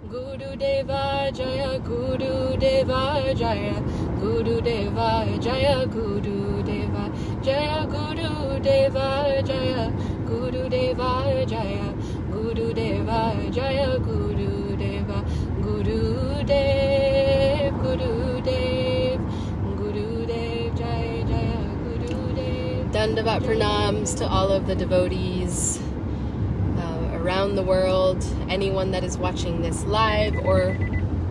Gurudeva Jaya, Gurudeva Jaya, Gurudeva Jaya, Gurudeva Jaya, Gurudeva Jaya, Gurudeva Jaya, Gurudeva Jaya, Gurudeva, Gurudev, Gurudev, Gurudev Jaya Jaya, Gurudev. Dandavat pranams to all of the devotees around the world, anyone that is watching this live or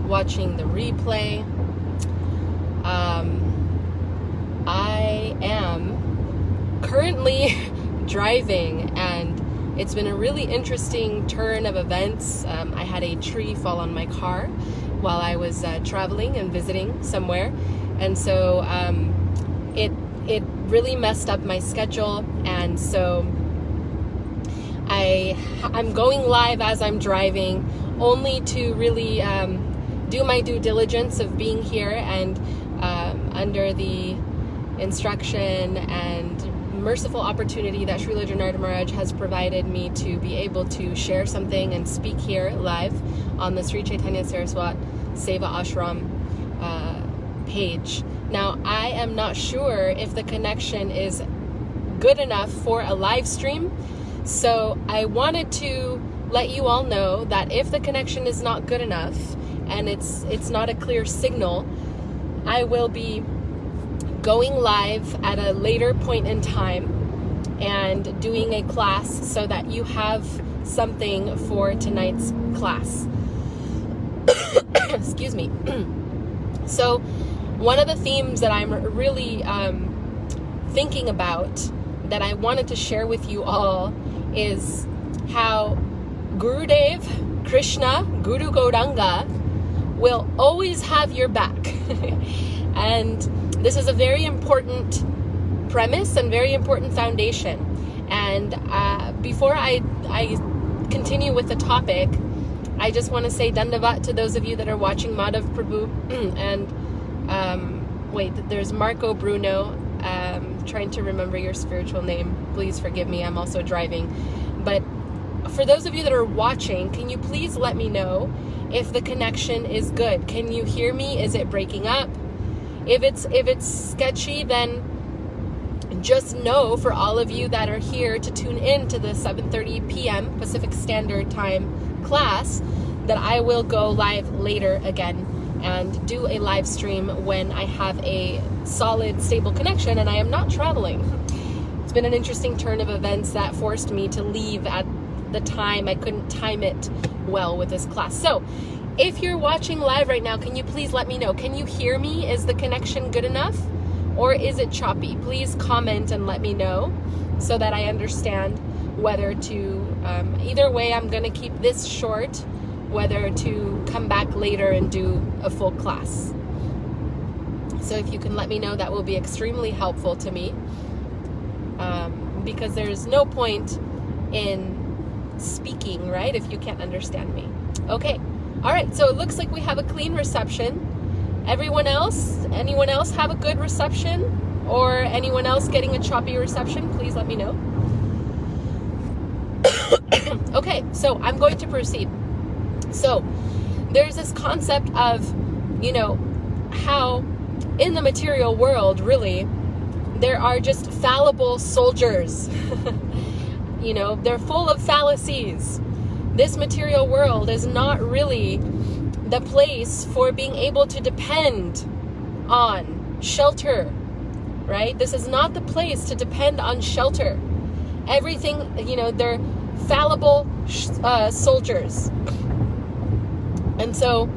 watching the replay. I am currently driving, and it's been a really interesting turn of events. I had a tree fall on my car while I was traveling and visiting somewhere, and so it really messed up my schedule, and so I'm going live as I'm driving, only to really do my due diligence of being here and under the instruction and merciful opportunity that Srila Janardhan Maharaj has provided me to be able to share something and speak here live on the Sri Chaitanya Saraswat Seva Ashram page. Now, I am not sure if the connection is good enough for a live stream, so I wanted to let you all know that if the connection is not good enough and it's not a clear signal, I will be going live at a later point in time and doing a class so that you have something for tonight's class. Excuse me. So one of the themes that I'm really thinking about that I wanted to share with you all is how Gurudev, Krishna, Guru Gauranga will always have your back. And this is a very important premise and very important foundation. And before I continue with the topic, I just want to say Dandavat to those of you that are watching Madhav Prabhu. And wait, there's Marco Bruno. Trying to remember your spiritual name. Please forgive me, I'm also driving. But for those of you that are watching, can you please let me know if the connection is good? Can you hear me? Is it breaking up? If it's sketchy, then just know, for all of you that are here to tune in to the 7:30 p.m. Pacific Standard Time class, that I will go live later again and do a live stream when I have a solid, stable connection and I am not traveling. It's been an interesting turn of events that forced me to leave at the time. I couldn't time it well with this class. So if you're watching live right now, can you please let me know? Can you hear me? Is the connection good enough? Or is it choppy? Please comment and let me know so that I understand whether to, either way, I'm gonna keep this short, whether to come back later and do a full class. So if you can let me know, that will be extremely helpful to me, because there's no point in speaking, right, if you can't understand me. Okay, all right, so it looks like we have a clean reception. Anyone else have a good reception, or anyone else getting a choppy reception? Please let me know. Okay, so I'm going to proceed. So there's this concept of, how in the material world, really, there are just fallible soldiers. They're full of fallacies. This material world is not really the place for being able to depend on shelter, right? This is not the place to depend on shelter. Everything, they're fallible soldiers. And so,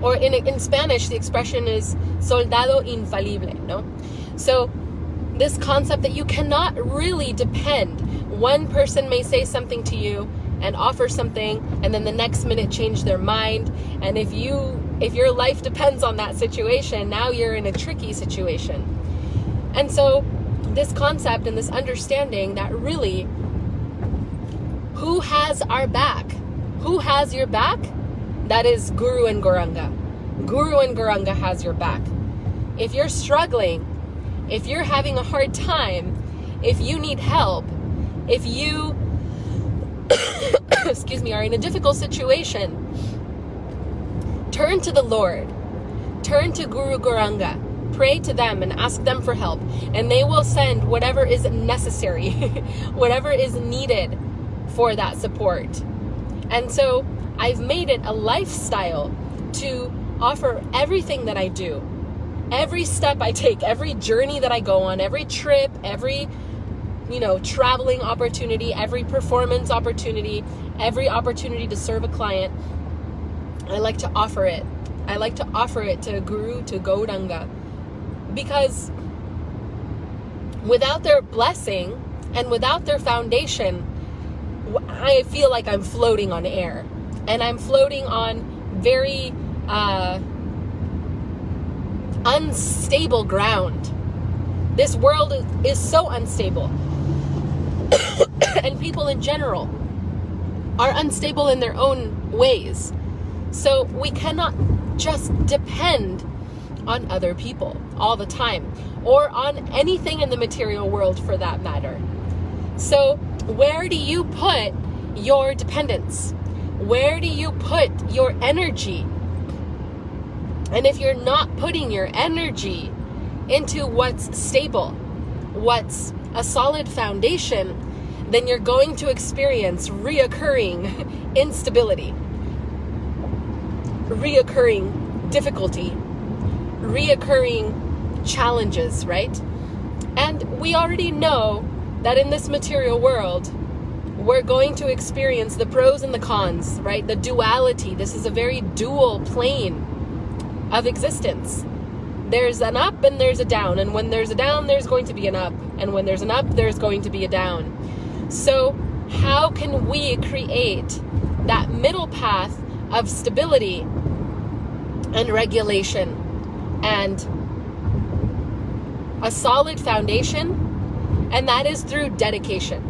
or in Spanish, the expression is soldado infalible, no? So this concept that you cannot really depend. One person may say something to you and offer something, and then the next minute change their mind. And if your life depends on that situation, now you're in a tricky situation. And so this concept and this understanding that really, who has our back? Who has your back? That is Guru and Gauranga. Guru and Gauranga has your back. If you're struggling, if you're having a hard time, if you need help, if you excuse me, are in a difficult situation, turn to the Lord. Turn to Guru Gauranga. Pray to them and ask them for help. And they will send whatever is necessary, whatever is needed for that support. And so I've made it a lifestyle to offer everything that I do. Every step I take, every journey that I go on, every trip, every traveling opportunity, every performance opportunity, every opportunity to serve a client, I like to offer it. I like to offer it to Guru, to Gauranga, because without their blessing and without their foundation, I feel like I'm floating on air, and I'm floating on very unstable ground. This world is so unstable. And people in general are unstable in their own ways. So we cannot just depend on other people all the time, or on anything in the material world for that matter. So where do you put your dependence? Where do you put your energy? And if you're not putting your energy into what's stable, what's a solid foundation, then you're going to experience reoccurring instability, reoccurring difficulty, reoccurring challenges, right? And we already know that in this material world, we're going to experience the pros and the cons, right? The duality. This is a very dual plane of existence. There's an up and there's a down. And when there's a down, there's going to be an up. And when there's an up, there's going to be a down. So how can we create that middle path of stability and regulation and a solid foundation? And that is through dedication.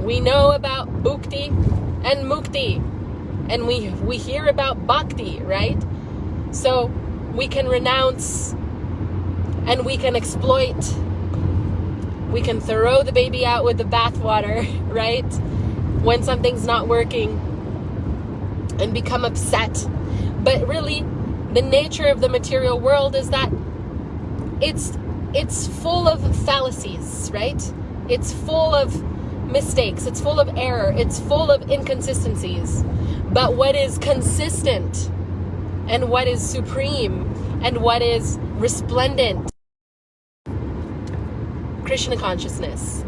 We know about bhukti and mukti, and we hear about bhakti, right? So we can renounce and we can exploit. We can throw the baby out with the bathwater, right? When something's not working, and become upset. But really, the nature of the material world is that it's full of fallacies, right? It's full of mistakes. It's full of error. It's full of inconsistencies. But what is consistent and what is supreme and what is resplendent? Krishna consciousness,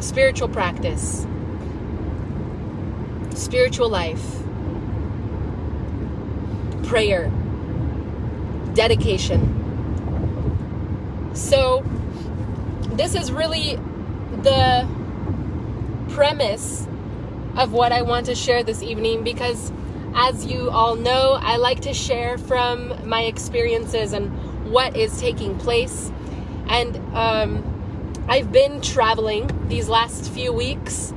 spiritual practice, spiritual life, prayer, dedication. So this is really the premise of what I want to share this evening, because as you all know, I like to share from my experiences and what is taking place. And I've been traveling these last few weeks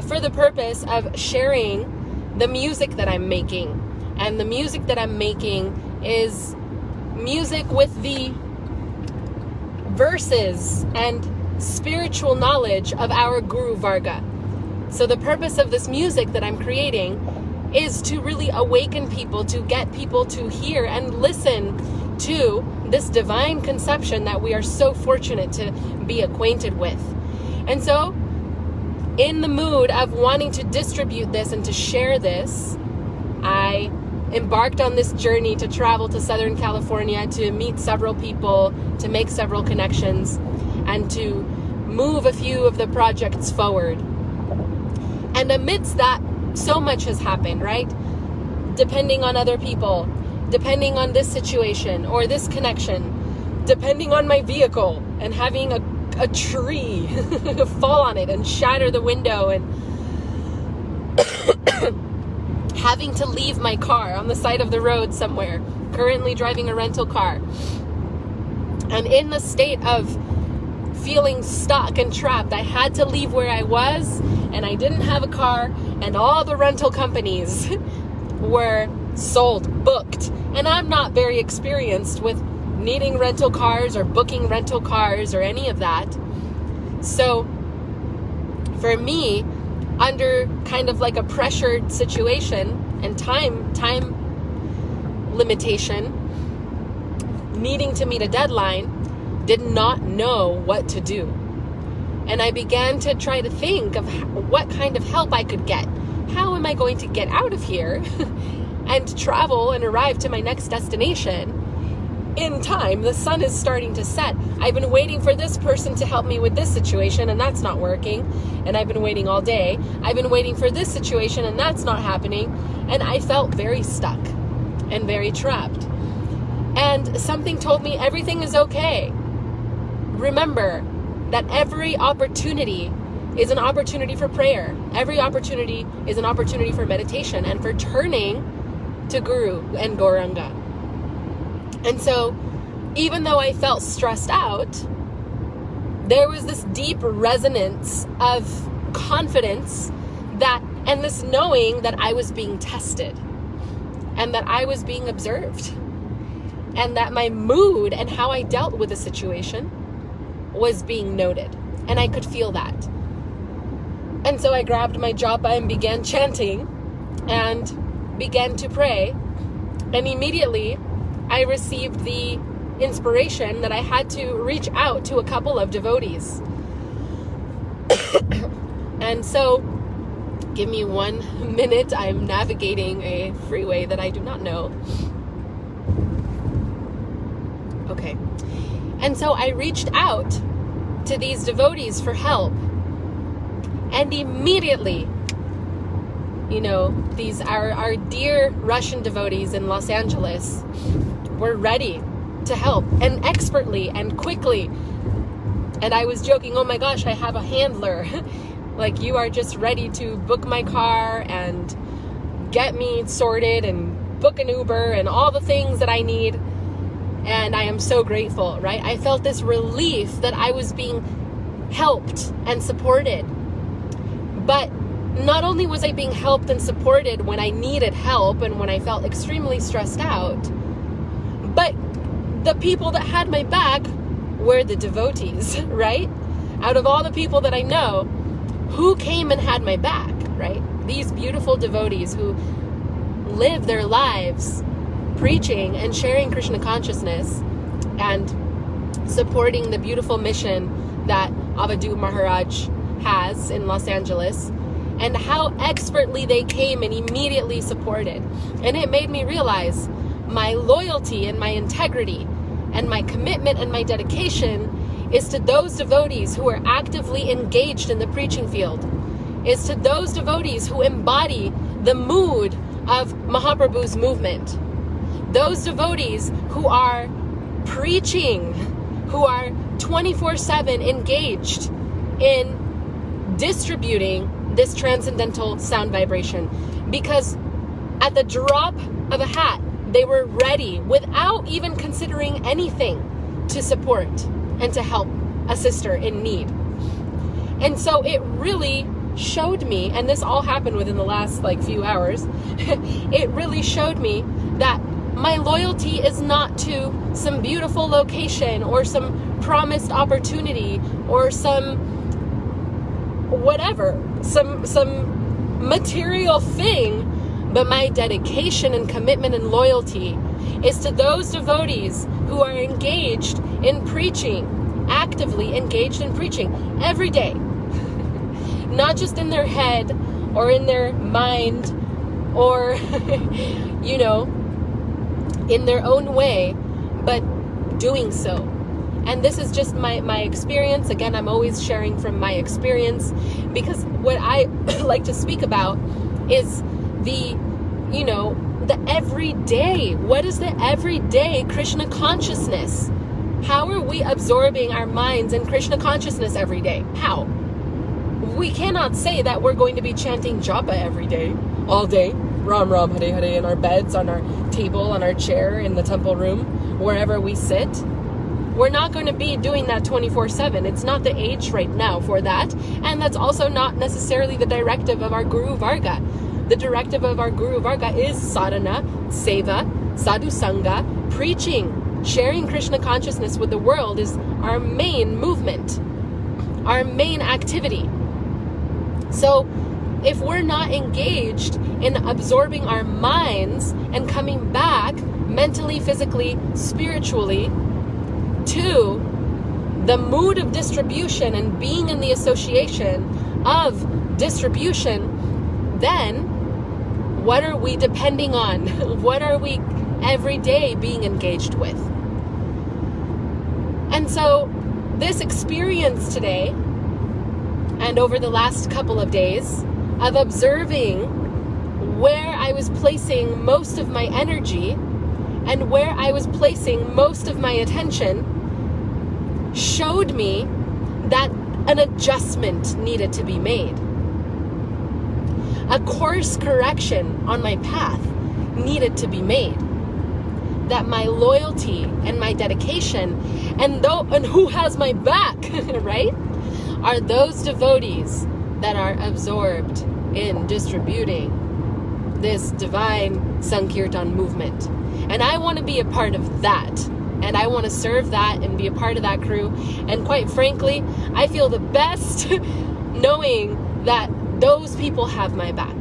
for the purpose of sharing the music that I'm making. And the music that I'm making is music with the verses and spiritual knowledge of our Guru Varga. So the purpose of this music that I'm creating is to really awaken people, to get people to hear and listen to this divine conception that we are so fortunate to be acquainted with. And so, in the mood of wanting to distribute this and to share this, I embarked on this journey to travel to Southern California to meet several people, to make several connections, and to move a few of the projects forward. And amidst that, so much has happened, right? Depending on other people, depending on this situation or this connection, depending on my vehicle, and having a tree fall on it and shatter the window, and having to leave my car on the side of the road somewhere, currently driving a rental car, and in the state of feeling stuck and trapped. I had to leave where I was, and I didn't have a car, and all the rental companies were sold, booked, and I'm not very experienced with needing rental cars or booking rental cars or any of that. So for me, under kind of like a pressured situation and time limitation, needing to meet a deadline, did not know what to do. And I began to try to think of what kind of help I could get. How am I going to get out of here and travel and arrive to my next destination in time? The sun is starting to set. I've been waiting for this person to help me with this situation, and that's not working. And I've been waiting all day. I've been waiting for this situation, and that's not happening. And I felt very stuck and very trapped. And something told me everything is okay. Remember that every opportunity is an opportunity for prayer. Every opportunity is an opportunity for meditation and for turning to Guru and Gauranga. And so, even though I felt stressed out, there was this deep resonance of confidence and this knowing that I was being tested and that I was being observed and that my mood and how I dealt with the situation was being noted. And I could feel that. And so I grabbed my japa and began chanting and began to pray. And immediately I received the inspiration that I had to reach out to a couple of devotees. And so, give me 1 minute. I'm navigating a freeway that I do not know. Okay. And so I reached out to these devotees for help. And immediately, these our dear Russian devotees in Los Angeles were ready to help, and expertly and quickly. And I was joking, oh my gosh, I have a handler. Like, you are just ready to book my car and get me sorted and book an Uber and all the things that I need. And I am so grateful, right? I felt this relief that I was being helped and supported. But not only was I being helped and supported when I needed help and when I felt extremely stressed out, but the people that had my back were the devotees, right? Out of all the people that I know, who came and had my back, right? These beautiful devotees who live their lives preaching and sharing Krishna consciousness and supporting the beautiful mission that Avadut Maharaj has in Los Angeles, and how expertly they came and immediately supported. And it made me realize my loyalty and my integrity and my commitment and my dedication is to those devotees who are actively engaged in the preaching field, is to those devotees who embody the mood of Mahaprabhu's movement, those devotees who are preaching, who are 24/7 engaged in distributing this transcendental sound vibration. Because at the drop of a hat, they were ready, without even considering anything, to support and to help a sister in need. And so it really showed me, and this all happened within the last few hours, it really showed me that my loyalty is not to some beautiful location or some promised opportunity or some whatever, some material thing, but my dedication and commitment and loyalty is to those devotees who are engaged in preaching, actively engaged in preaching every day, not just in their head or in their mind or in their own way, but doing so. And this is just my experience. Again, I'm always sharing from my experience, because what I like to speak about is the everyday. What is the everyday Krishna consciousness? How are we absorbing our minds in Krishna consciousness every day? How? We cannot say that we're going to be chanting japa every day, all day, Ram Ram Hare Hare, in our beds, on our table, on our chair, in the temple room, wherever we sit. We're not going to be doing that 24/7. It's not the age right now for that. And that's also not necessarily the directive of our Guru Varga. The directive of our Guru Varga is sadhana, seva, sadhu sangha, preaching, sharing Krishna consciousness with the world is our main movement, our main activity. So if we're not engaged in absorbing our minds and coming back mentally, physically, spiritually to the mood of distribution and being in the association of distribution, then what are we depending on? What are we every day being engaged with? And so this experience today and over the last couple of days of observing where I was placing most of my energy and where I was placing most of my attention showed me that an adjustment needed to be made. A course correction on my path needed to be made. That my loyalty and my dedication and who has my back, right, are those devotees that are absorbed in distributing this divine Sankirtan movement. And I want to be a part of that. And I want to serve that and be a part of that crew. And quite frankly, I feel the best knowing that those people have my back.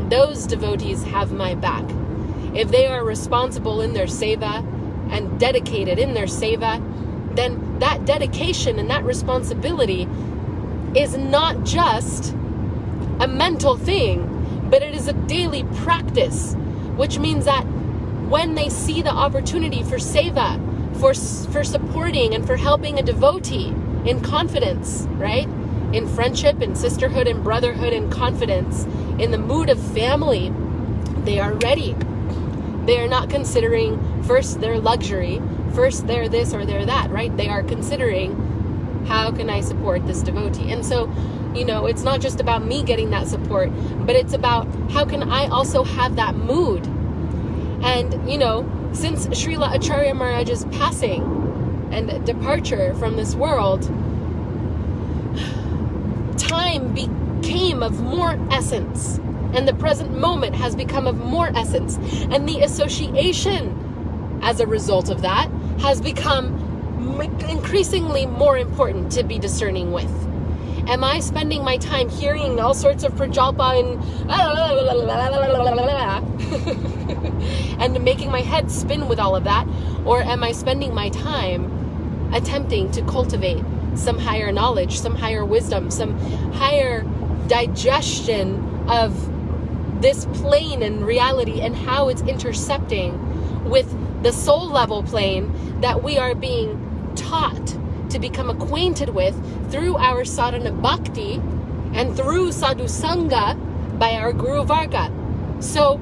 Those devotees have my back. If they are responsible in their seva and dedicated in their seva, then that dedication and that responsibility is not just a mental thing, but it is a daily practice, which means that when they see the opportunity for seva, for supporting and for helping a devotee in confidence, right? In friendship and sisterhood and brotherhood and confidence, in the mood of family, they are ready. They are not considering first their luxury, first they're this or they're that, right? They are considering, how can I support this devotee? And so, it's not just about me getting that support, but it's about how can I also have that mood? And, since Srila Acharya Maharaj's passing and departure from this world, time became of more essence. And the present moment has become of more essence. And the association, as a result of that, has become increasingly more important to be discerning with. Am I spending my time hearing all sorts of prajalpa and making my head spin with all of that? Or am I spending my time attempting to cultivate some higher knowledge, some higher wisdom, some higher digestion of this plane and reality and how it's intercepting with the soul level plane that we are being taught to become acquainted with through our sadhana bhakti and through sadhu sangha by our Guru Varga. So,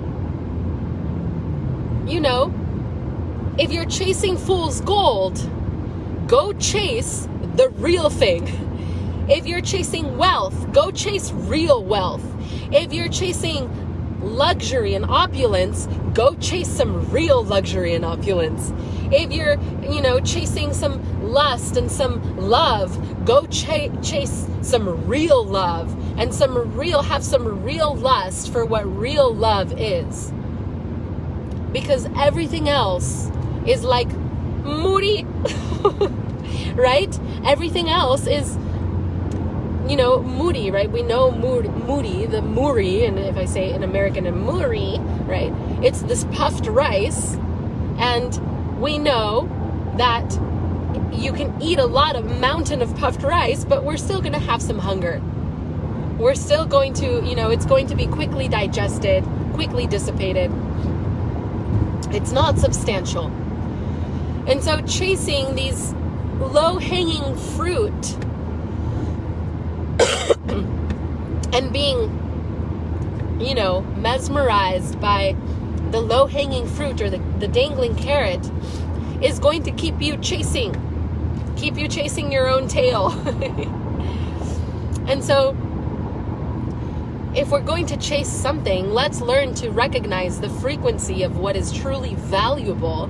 if you're chasing fool's gold, go chase the real thing. If you're chasing wealth, go chase real wealth. If you're chasing luxury and opulence, go chase some real luxury and opulence. If you're, chasing some lust and some love, go chase some real love and have some real lust for what real love is. Because everything else is like moody, right? Everything else is, moody, right? We know moody, the muri, and if I say it in American, a muri, right? It's this puffed rice, and we know that you can eat a lot of mountain of puffed rice, but we're still going to have some hunger. We're still going to, it's going to be quickly digested, quickly dissipated. It's not substantial. And so chasing these low-hanging fruit and being, mesmerized by the low-hanging fruit or the dangling carrot is going to keep you chasing your own tail. And so if we're going to chase something, let's learn to recognize the frequency of what is truly valuable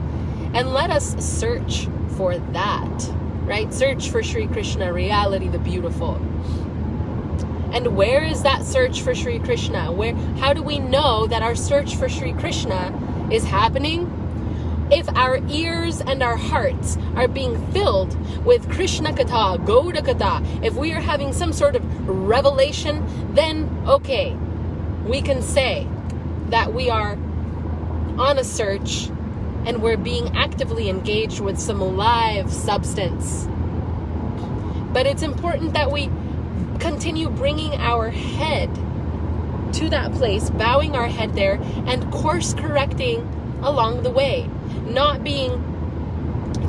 and let us search for that, right? Search for Sri Krishna, reality, the beautiful. And where is that search for Sri Krishna? How do we know that our search for Sri Krishna is happening? If our ears and our hearts are being filled with Krishna Katha, Gauda Katha, if we are having some sort of revelation, then okay, we can say that we are on a search and we're being actively engaged with some live substance. But it's important that we continue bringing our head to that place, bowing our head there, and course correcting along the way, not being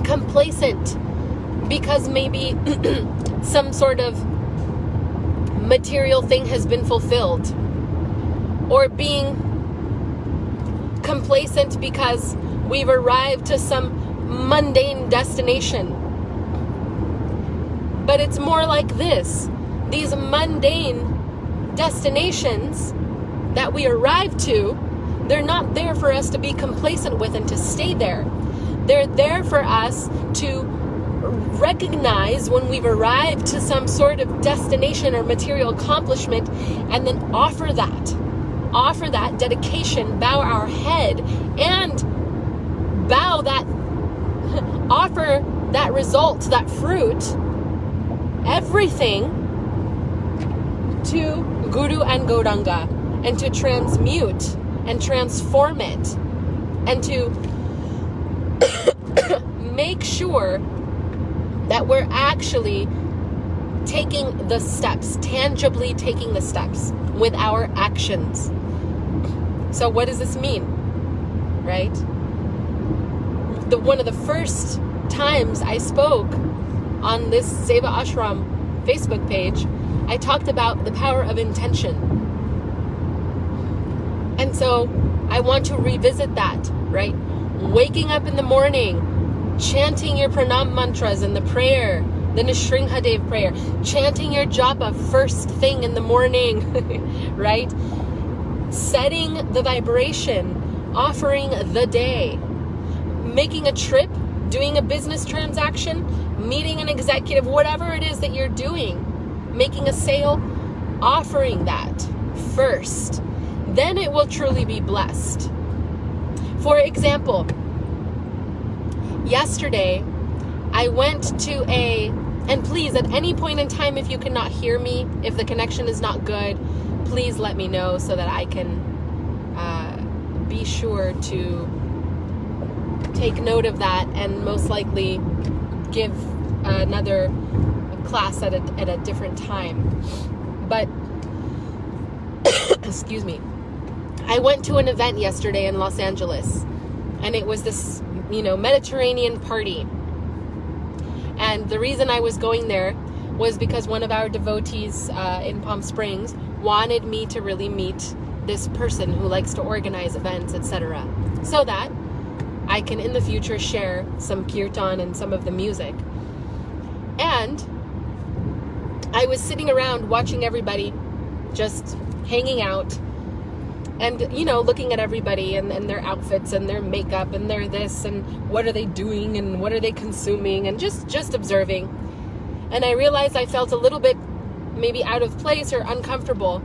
complacent because maybe some sort of material thing has been fulfilled, or being complacent because we've arrived to some mundane destination. But it's more like this. These mundane destinations that we arrive to, they're not there for us to be complacent with and to stay there. They're there for us to recognize when we've arrived to some sort of destination or material accomplishment, and then offer that dedication, bow our head, and offer that result, that fruit, everything to Guru and Gauranga, and to transmute and transform it, and to make sure that we're actually taking the steps, tangibly taking the steps with our actions. So what does this mean, right? One of the first times I spoke on this Seva Ashram Facebook page, I talked about the power of intention. And so I want to revisit that, right? Waking up in the morning, chanting your pranam mantras and the prayer, the Nrisimha prayer, chanting your japa first thing in the morning, right? Setting the vibration, offering the day, making a trip, doing a business transaction, meeting an executive, whatever it is that you're doing, making a sale, offering that first. Then it will truly be blessed. For example, yesterday I went to and please, at any point in time, if you cannot hear me, if the connection is not good, please let me know so that I can be sure to take note of that and most likely give another class at a different time. But excuse me, I went to an event yesterday in Los Angeles, and it was this Mediterranean party. And the reason I was going there was because one of our devotees in Palm Springs wanted me to really meet this person who likes to organize events, etc., so that I can in the future share some kirtan and some of the music. And I was sitting around watching everybody, just hanging out, and looking at everybody and their outfits and their makeup and their this and what are they doing and what are they consuming, and just observing. And I realized I felt a little bit maybe out of place or uncomfortable.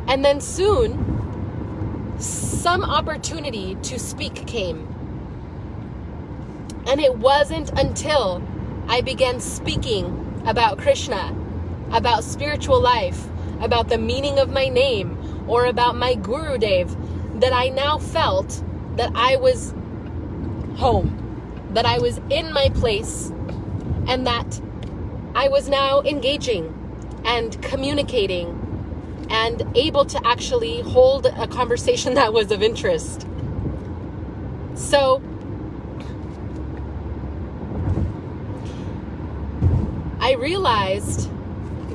And then soon some opportunity to speak came. And it wasn't until I began speaking about Krishna, about spiritual life, about the meaning of my name, or about my Gurudev, that I now felt that I was home, that I was in my place, and that I was now engaging and communicating and able to actually hold a conversation that was of interest. So I realized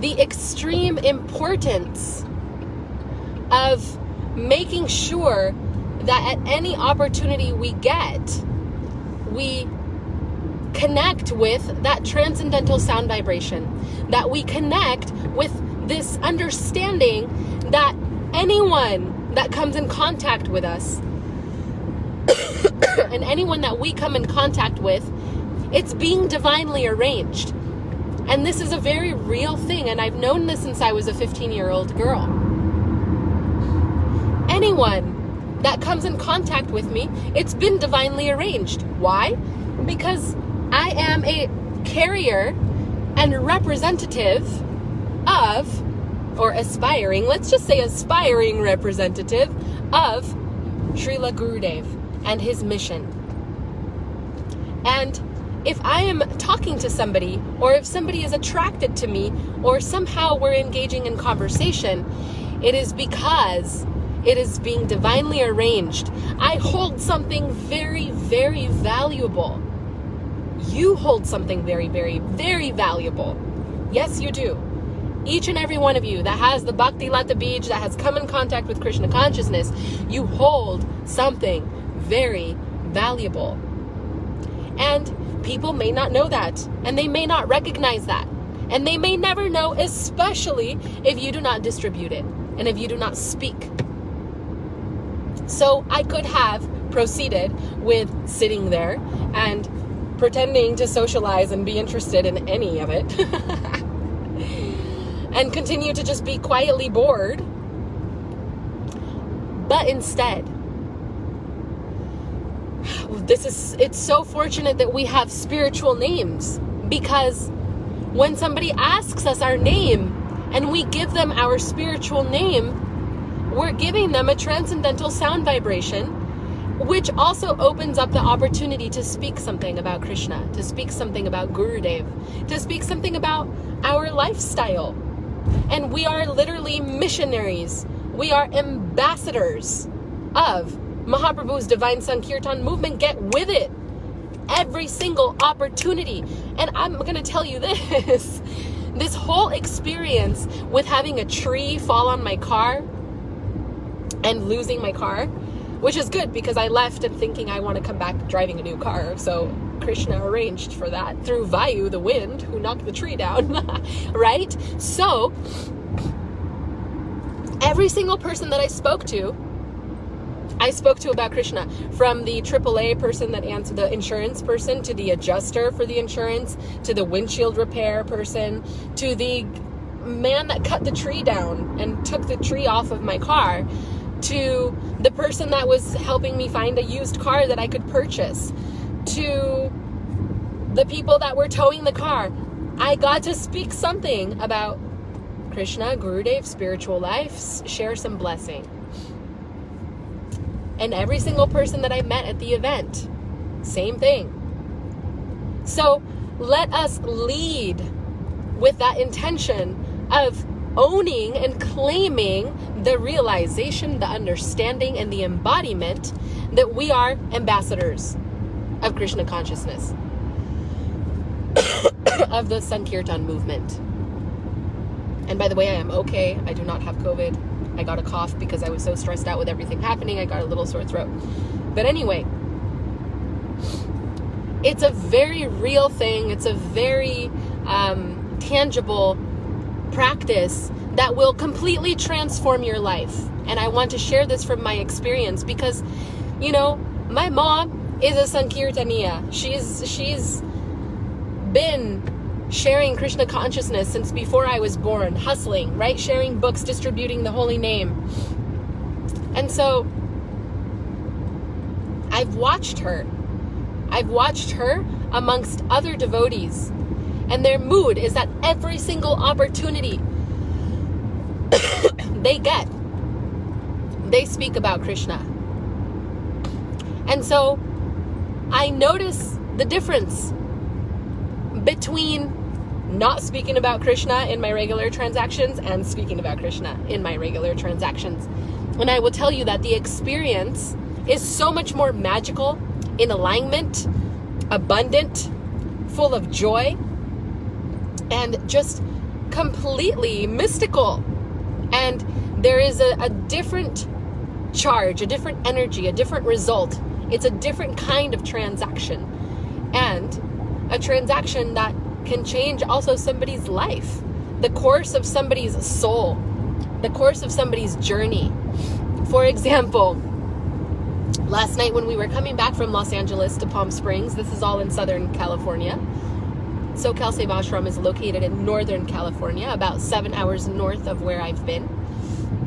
the extreme importance of making sure that at any opportunity we get, we connect with that transcendental sound vibration, that we connect with this understanding that anyone that comes in contact with us and anyone that we come in contact with, it's being divinely arranged. And this is a very real thing, and I've known this since I was a 15-year-old girl. Anyone that comes in contact with me, it's been divinely arranged. Why? Because I am a carrier and representative of or aspiring, let's just say aspiring representative of Srila Gurudev and his mission. And if I am talking to somebody, or if somebody is attracted to me, or somehow we're engaging in conversation, it is because it is being divinely arranged. I hold something very, very valuable. You hold something very, very, very valuable. Yes, you do. Each and every one of you that has the Bhakti Lata Bij, that has come in contact with Krishna consciousness, you hold something very valuable. And people may not know that, and they may not recognize that, and they may never know, especially if you do not distribute it and if you do not speak. So I could have proceeded with sitting there and pretending to socialize and be interested in any of it and continue to just be quietly bored. But instead, it's so fortunate that we have spiritual names, because when somebody asks us our name and we give them our spiritual name, we're giving them a transcendental sound vibration, which also opens up the opportunity to speak something about Krishna, to speak something about Gurudev, to speak something about our lifestyle. And we are literally missionaries. We are ambassadors of Mahaprabhu's Divine Sankirtan movement. Get with it. Every single opportunity. And I'm going to tell you this. This whole experience with having a tree fall on my car and losing my car, which is good because I left and thinking I want to come back driving a new car. So Krishna arranged for that through Vayu, the wind, who knocked the tree down, right? So every single person that I spoke to about Krishna, from the AAA person that answered, the insurance person, to the adjuster for the insurance, to the windshield repair person, to the man that cut the tree down and took the tree off of my car, to the person that was helping me find a used car that I could purchase, to the people that were towing the car. I got to speak something about Krishna, Gurudev, spiritual life, share some blessing. And every single person that I met at the event, same thing. So let us lead with that intention of owning and claiming the realization, the understanding, and the embodiment that we are ambassadors of Krishna consciousness, of the Sankirtan movement. And by the way, I am okay. I do not have COVID. I got a cough because I was so stressed out with everything happening. I got a little sore throat. But anyway, it's a very real thing. It's a very tangible practice that will completely transform your life. And I want to share this from my experience because, you know, my mom is a Sankirtaniya. She's been sharing Krishna consciousness since before I was born, hustling, right? Sharing books, distributing the holy name. And so I've watched her amongst other devotees, and their mood is that every single opportunity they speak about Krishna. And so I notice the difference between not speaking about Krishna in my regular transactions and speaking about Krishna in my regular transactions. And I will tell you that the experience is so much more magical, in alignment, abundant, full of joy, and just completely mystical. And there is a different charge, a different energy, a different result. It's a different kind of transaction, and a transaction that can change also somebody's life, the course of somebody's soul, the course of somebody's journey. For example, last night when we were coming back from Los Angeles to Palm Springs, this is all in Southern California. SoCal Sevashram is located in Northern California, about 7 hours north of where I've been.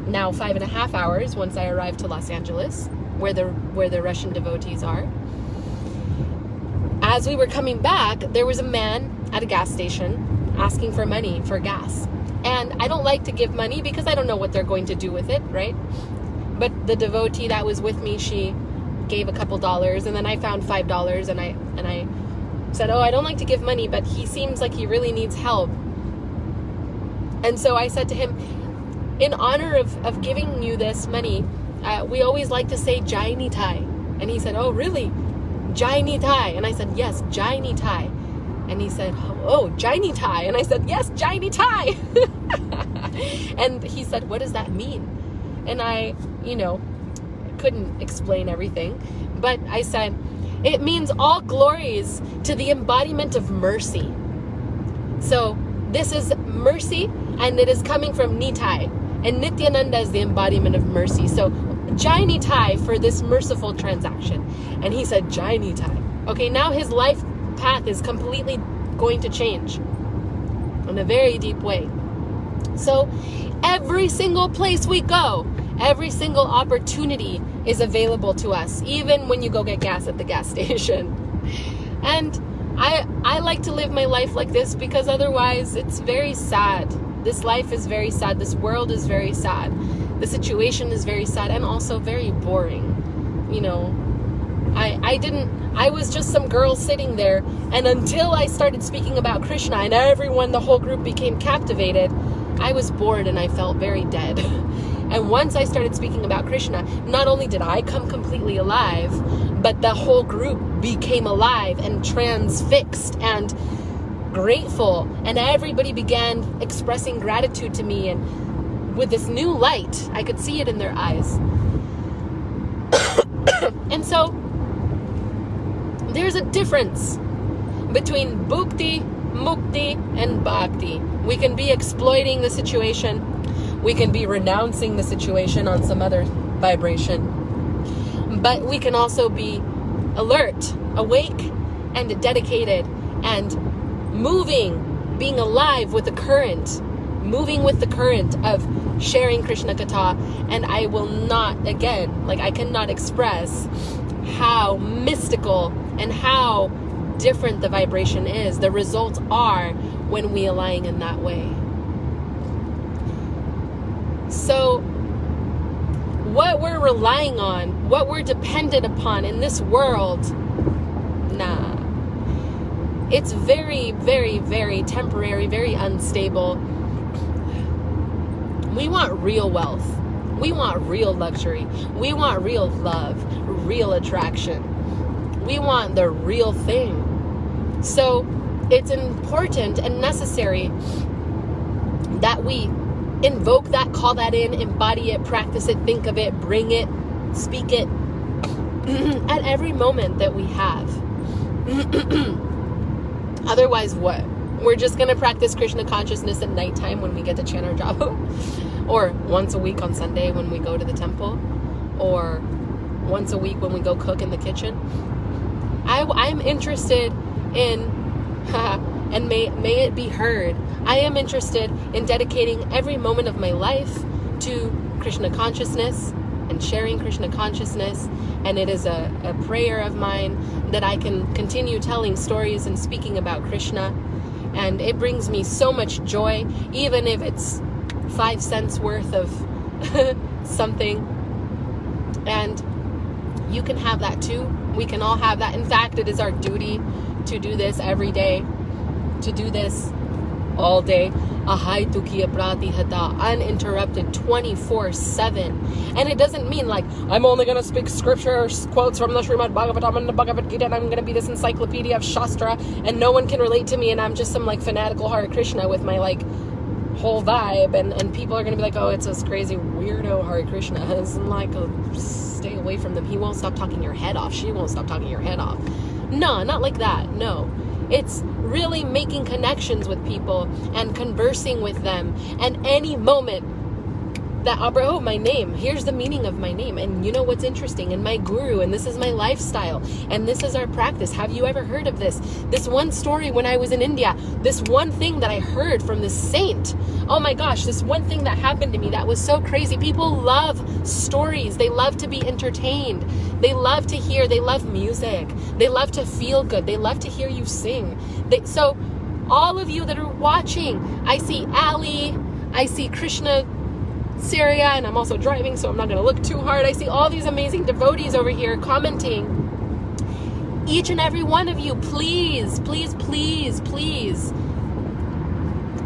Now 5.5 hours once I arrived to Los Angeles, where the Russian devotees are. As we were coming back, there was a man at a gas station asking for money for gas. And I don't like to give money because I don't know what they're going to do with it, right? But the devotee that was with me, she gave a couple dollars, and then I found $5, and I said, oh, I don't like to give money, but he seems like he really needs help. And so I said to him, in honor of giving you this money, we always like to say Jai Nitai. And he said, oh, really? Jai Nitai. And I said, yes, Jai Nitai. And he said, oh, Jai Nitai. And I said, yes, Jai Nitai. And he said, what does that mean? And I, couldn't explain everything. But I said, it means all glories to the embodiment of mercy. So this is mercy, and it is coming from Nitai. And Nityananda is the embodiment of mercy. So Jai Nitai for this merciful transaction. And he said, Jai Nitai. Okay, now his life path is completely going to change in a very deep way. So every single place we go, every single opportunity is available to us, even when you go get gas at the gas station. And I like to live my life like this because otherwise it's very sad. This life is very sad. This world is very sad. The situation is very sad and also very boring. I was just some girl sitting there, and until I started speaking about Krishna and everyone, the whole group became captivated, I was bored and I felt very dead. And once I started speaking about Krishna, not only did I come completely alive, but the whole group became alive and transfixed and grateful, and everybody began expressing gratitude to me, and with this new light, I could see it in their eyes. And so there's a difference between bhukti, mukti, and bhakti. We can be exploiting the situation. We can be renouncing the situation on some other vibration. But we can also be alert, awake, and dedicated, and moving, being alive with the current, moving with the current of sharing Krishna Katha. And I will not, again, I cannot express how mystical and how different the vibration is. The results are when we align in that way. So what we're relying on, what we're dependent upon in this world, nah. It's very, very, very temporary, very unstable. We want real wealth. We want real luxury. We want real love, real attraction. We want the real thing. So it's important and necessary that we invoke that, call that in, embody it, practice it, think of it, bring it, speak it at every moment that we have. Otherwise, what? We're just going to practice Krishna consciousness at nighttime when we get to chant our japa, or once a week on Sunday when we go to the temple, or once a week when we go cook in the kitchen. I'm interested in, and may it be heard, I am interested in dedicating every moment of my life to Krishna consciousness and sharing Krishna consciousness. And it is a prayer of mine that I can continue telling stories and speaking about Krishna. And it brings me so much joy, even if it's 5 cents worth of something. And you can have that too. We can all have that. In fact, it is our duty to do this every day, to do this all day. Ahai Tukiya Pratihata, uninterrupted 24/7. And it doesn't mean I'm only going to speak scripture quotes from the Srimad Bhagavatam and the Bhagavad Gita, and I'm going to be this encyclopedia of Shastra, and no one can relate to me, and I'm just some fanatical Hare Krishna with my whole vibe, and people are going to be oh, it's this crazy weirdo Hare Krishna. It's stay away from them. He won't stop talking your head off. She won't stop talking your head off. No, not like that. No. It's really making connections with people and conversing with them. And any moment that, my name, here's the meaning of my name. And you know what's interesting? And my guru, and this is my lifestyle. And this is our practice. Have you ever heard of this? This one story when I was in India, this one thing that I heard from this saint. Oh my gosh, this one thing that happened to me that was so crazy. People love stories. They love to be entertained. They love to hear. They love music. They love to feel good. They love to hear you sing. So all of you that are watching, I see Ali, I see Krishna Syria, and I'm also driving, so I'm not going to look too hard. I see all these amazing devotees over here commenting. Each and every one of you, please, please, please, please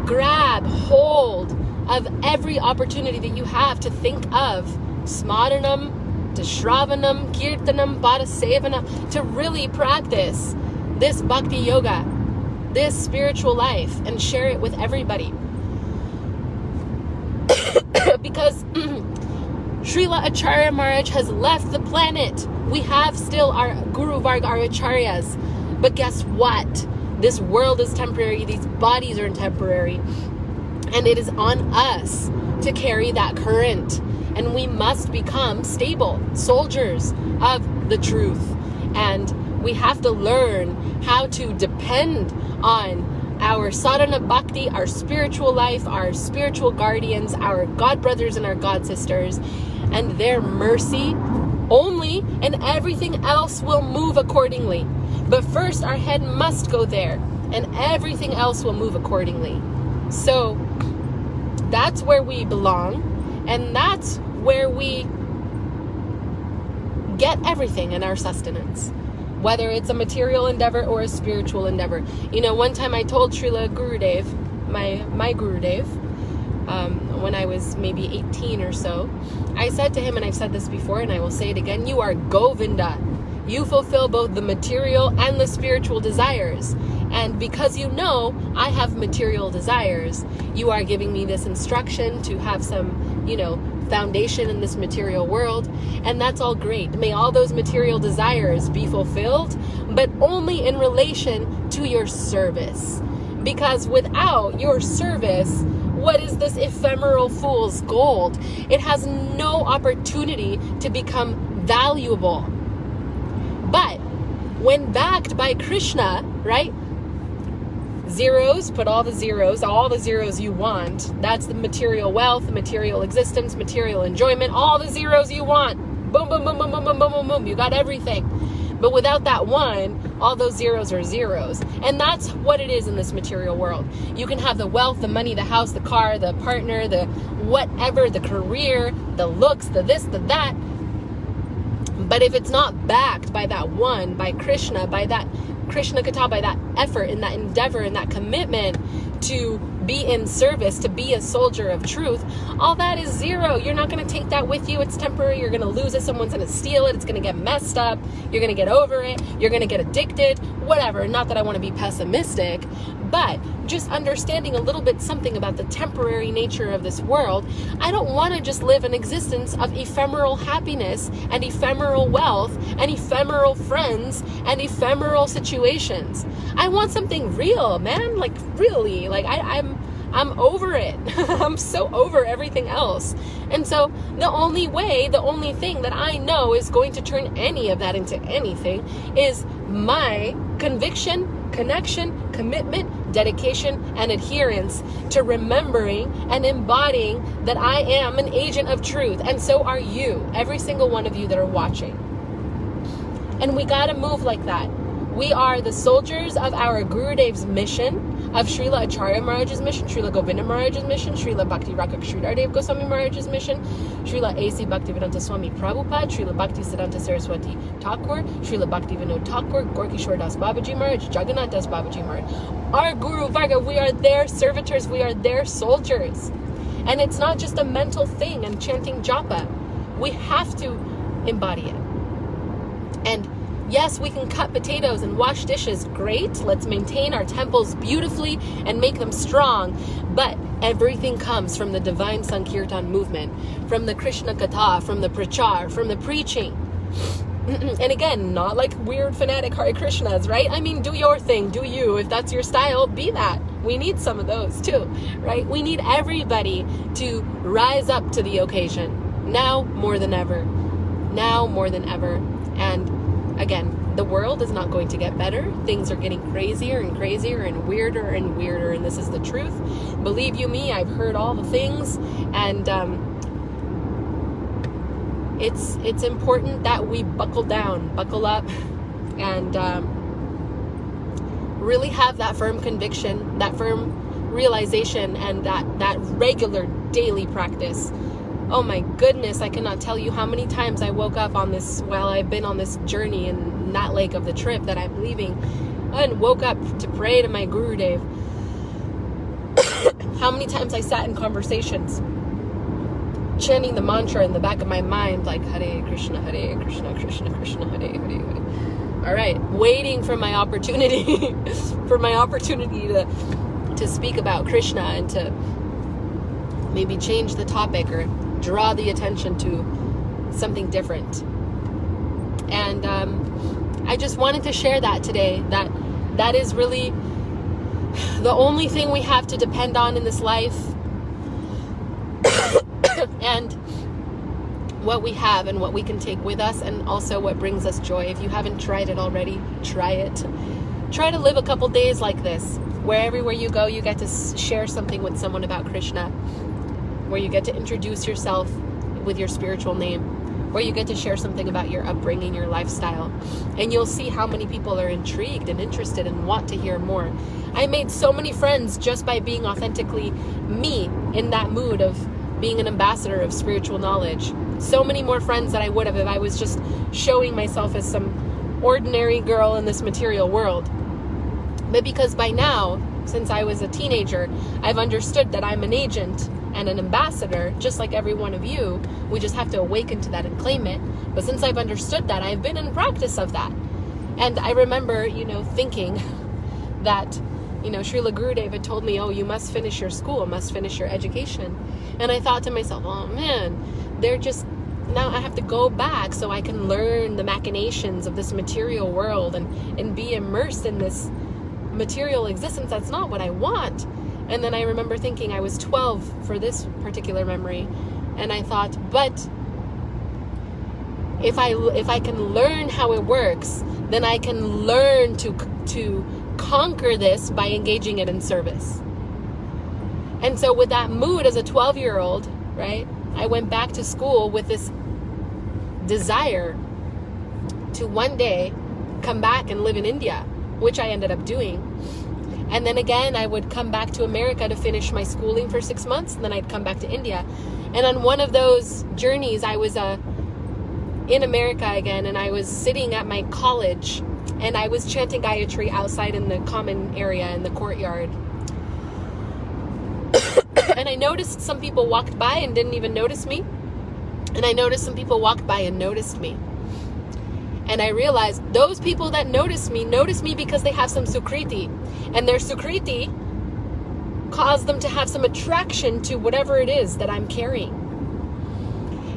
grab hold of every opportunity that you have to think of Smaranam, to Shravanam, Kirtanam, Padasevanam, to really practice this bhakti yoga, this spiritual life, and share it with everybody. Because Srila Acharya Maharaj has left the planet. We have still our Guru Varga, our Acharyas. But guess what? This world is temporary. These bodies are temporary. And it is on us to carry that current. And we must become stable soldiers of the truth. And we have to learn how to depend on our sadhana bhakti, our spiritual life, our spiritual guardians, our god brothers and our god sisters, and their mercy only, and everything else will move accordingly. But first, our head must go there, and everything else will move accordingly. So that's where we belong, and that's where we get everything in our sustenance, whether it's a material endeavor or a spiritual endeavor. You know, one time I told Srila Gurudev, my Gurudev, when I was maybe 18 or so, I said to him, and I've said this before and I will say it again, you are Govinda. You fulfill both the material and the spiritual desires. And because you know I have material desires, you are giving me this instruction to have some, you know, foundation in this material world, and that's all great. May all those material desires be fulfilled, but only in relation to your service. Because without your service, what is this ephemeral fool's gold? It has no opportunity to become valuable. But when backed by Krishna, right? Zeros, put all the zeros you want. That's the material wealth, the material existence, material enjoyment, all the zeros you want. Boom, boom, boom, boom, boom, boom, boom, boom, boom. You got everything. But without that one, all those zeros are zeros. And that's what it is in this material world. You can have the wealth, the money, the house, the car, the partner, the whatever, the career, the looks, the this, the that. But if it's not backed by that one, by Krishna, by that Krishna Kata, by that effort and that endeavor and that commitment to be in service, to be a soldier of truth, all that is zero. You're not going to take that with you. It's temporary. You're going to lose it. Someone's going to steal it. It's going to get messed up. You're going to get over it. You're going to get addicted, whatever. Not that I want to be pessimistic, but just understanding a little bit something about the temporary nature of this world. I don't want to just live an existence of ephemeral happiness and ephemeral wealth and ephemeral friends and ephemeral situations. I want something real, man. Like really, like I'm over it. I'm so over everything else. And so the only thing that I know is going to turn any of that into anything is my conviction, connection, commitment, dedication, and adherence to remembering and embodying that I am an agent of truth. And so are you, every single one of you that are watching. And we got to move like that. We are the soldiers of our Gurudev's mission, of Srila Acharya Maharaj's mission, Srila Govinda Maharaj's mission, Srila Bhakti Rakak Sridhardev Goswami Maharaj's mission, Srila A.C. Bhaktivedanta Swami Prabhupada, Srila Bhakti Siddhanta Saraswati Thakur, Srila Bhakti Vinod Thakur, Gorkishore Das Babaji Maharaj, Jagannath Das Babaji Maharaj. Our Guru Varga, we are their servitors, we are their soldiers. And it's not just a mental thing and chanting japa. We have to embody it. And yes, we can cut potatoes and wash dishes. Great. Let's maintain our temples beautifully and make them strong. But everything comes from the divine Sankirtan movement, from the Krishna Katha, from the Prachar, from the preaching. And again, not like weird fanatic Hare Krishnas, right? I mean, do your thing, do you. If that's your style, be that. We need some of those too, right? We need everybody to rise up to the occasion. Now more than ever. Now more than ever. And again, the world is not going to get better. Things are getting crazier and crazier and weirder, and this is the truth. Believe you me, I've heard all the things, and it's important that we buckle down, buckle up, and really have that firm conviction, that firm realization and that regular daily practice. Oh my goodness, I cannot tell you how many times I woke up on this, while I've been on this journey in that leg of the trip that I'm leaving, and woke up to pray to my Gurudev. How many times I sat in conversations chanting the mantra in the back of my mind, like Hare Krishna, Krishna Krishna, Hare Hare Hare. All right, waiting for my opportunity, to speak about Krishna and to maybe change the topic or draw the attention to something different. And I just wanted to share that today, that is really the only thing we have to depend on in this life. And what we have and what we can take with us, and also what brings us joy. If you haven't tried it already, try it. Try to live a couple days like this, where everywhere you go, you get to share something with someone about Krishna, where you get to introduce yourself with your spiritual name, where you get to share something about your upbringing, your lifestyle, and you'll see how many people are intrigued and interested and want to hear more. I made so many friends just by being authentically me, in that mood of being an ambassador of spiritual knowledge. So many more friends than I would have if I was just showing myself as some ordinary girl in this material world. But because by now, since I was a teenager, I've understood that I'm an agent and an ambassador, just like every one of you. We just have to awaken to that and claim it. But since I've understood that, I've been in practice of that. And I remember, thinking that, Srila Gurudev had told me, oh, you must finish your school, must finish your education. And I thought to myself, oh man, now I have to go back so I can learn the machinations of this material world and be immersed in this material existence. That's not what I want. And then I remember thinking, I was 12 for this particular memory, and I thought, but if I can learn how it works, then I can learn to conquer this by engaging it in service. And so with that mood as a 12-year-old, right, I went back to school with this desire to one day come back and live in India, which I ended up doing. And then again, I would come back to America to finish my schooling for 6 months, and then I'd come back to India. And on one of those journeys, I was in America again, and I was sitting at my college, and I was chanting Gayatri outside in the common area in the courtyard. And I noticed some people walked by and didn't even notice me. And I noticed some people walked by and noticed me. And I realized those people that noticed me because they have some sukriti. And their sukriti caused them to have some attraction to whatever it is that I'm carrying.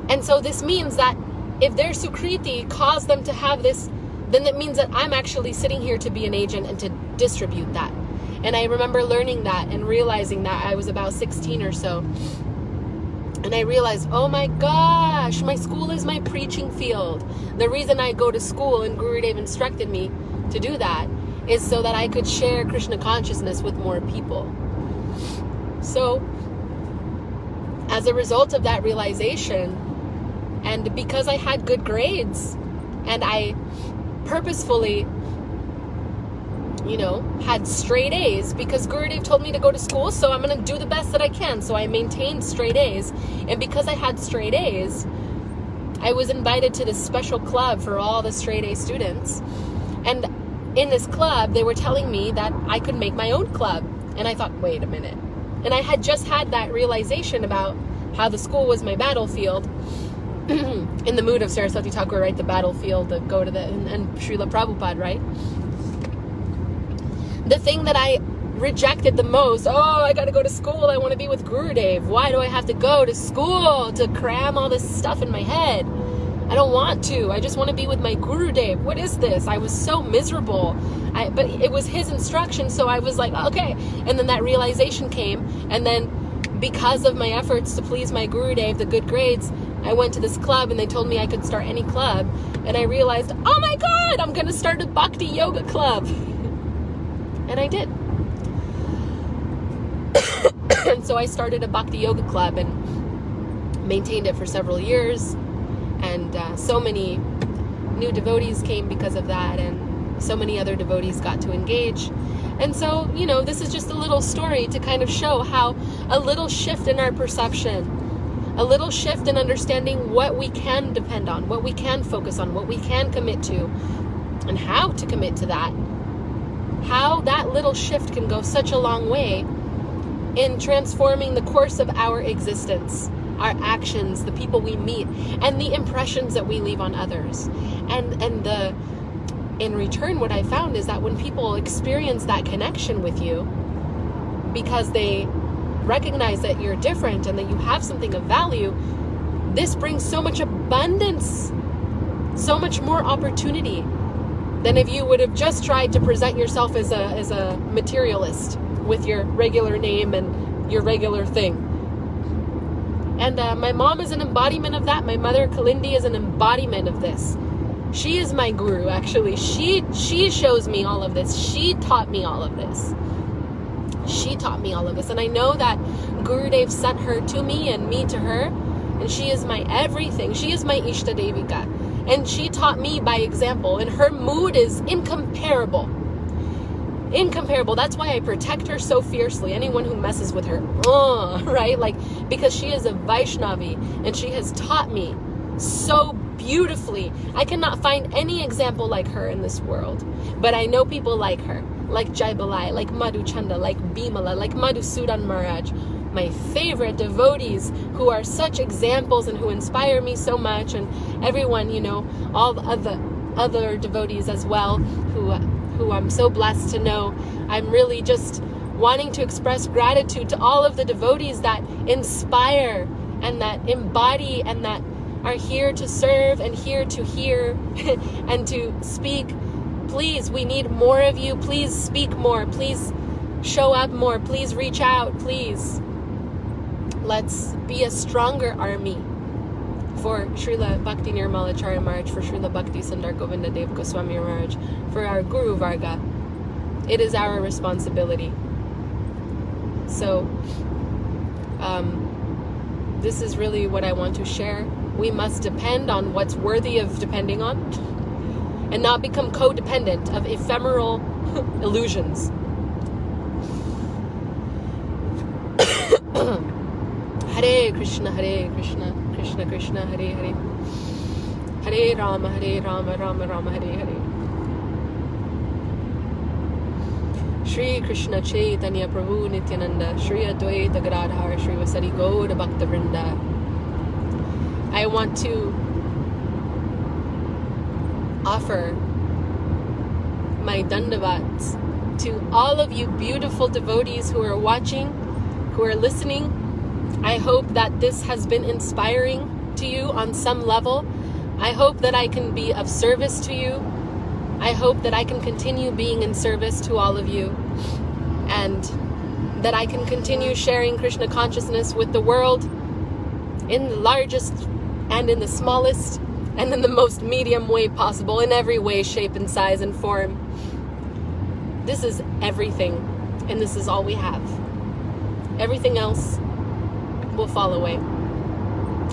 And so this means that if their sukriti caused them to have this, then that means that I'm actually sitting here to be an agent and to distribute that. And I remember learning that and realizing that. I was about 16 or so. And I realized, oh my gosh, my school is my preaching field. The reason I go to school, and Gurudev instructed me to do that, is so that I could share Krishna consciousness with more people. So, as a result of that realization, and because I had good grades, and I purposefully, had straight A's, because Gurudev told me to go to school, so I'm going to do the best that I can. So I maintained straight A's. And because I had straight A's, I was invited to this special club for all the straight A students. And in this club, they were telling me that I could make my own club. And I thought, wait a minute. And I had just had that realization about how the school was my battlefield. In the mood of Saraswati Thakur, right? The battlefield, and Srila Prabhupada, right? The thing that I rejected the most, I got to go to school. I want to be with Gurudev. Why do I have to go to school to cram all this stuff in my head? I don't want to. I just want to be with my Gurudev. What is this? I was so miserable. But it was his instruction, so I was like, okay. And then that realization came. And then because of my efforts to please my Gurudev, the good grades, I went to this club and they told me I could start any club. And I realized, oh my God, I'm going to start a Bhakti Yoga club. And I did. And so I started a Bhakti Yoga club and maintained it for several years. And so many new devotees came because of that. And so many other devotees got to engage. And so, this is just a little story to kind of show how a little shift in our perception, a little shift in understanding what we can depend on, what we can focus on, what we can commit to, and how to commit to that. How that little shift can go such a long way in transforming the course of our existence, our actions, the people we meet, and the impressions that we leave on others. In return, what I found is that when people experience that connection with you, because they recognize that you're different and that you have something of value, this brings so much abundance, so much more opportunity than if you would have just tried to present yourself as a materialist with your regular name and your regular thing. And my mom is an embodiment of that. My mother, Kalindi, is an embodiment of this. She is my guru, actually. She shows me all of this. She taught me all of this. And I know that Gurudev sent her to me and me to her. And she is my everything. She is my Ishta Devika. And she taught me by example. And her mood is incomparable. Incomparable. That's why I protect her so fiercely. Anyone who messes with her, right? Because she is a Vaishnavi. And she has taught me so beautifully. I cannot find any example like her in this world. But I know people like her, like Jai Balai, like Madhu Chanda, like Bimala, like Madhusudan Maharaj, my favorite devotees who are such examples and who inspire me so much, and everyone, all the other devotees as well who I'm so blessed to know. I'm really just wanting to express gratitude to all of the devotees that inspire and that embody and that are here to serve and here to hear and to speak. Please, we need more of you. Please speak more. Please show up more. Please reach out. Please. Let's be a stronger army for Srila Bhakti Nirmalacharya Maharaj, for Srila Bhakti Sundar Govinda Dev Goswami Maharaj, for our Guru Varga. It is our responsibility. So, this is really what I want to share. We must depend on what's worthy of depending on and not become codependent of ephemeral illusions. Hare Krishna, Krishna Krishna, Hare Hare. Hare Rama, Rama Rama, Hare Hare. Shri Krishna Chaitanya Prabhu Nityananda, Shri Advaita Gadadhar, Shri Vasari Gauda Bhakta Vrinda. I want to offer my dandavats to all of you beautiful devotees who are watching, who are listening. I hope that this has been inspiring to you on some level. I hope that I can be of service to you. I hope that I can continue being in service to all of you, and that I can continue sharing Krishna consciousness with the world in the largest and in the smallest and in the most medium way possible, in every way, shape, and size and form. This is everything, and this is all we have. Everything else will fall away,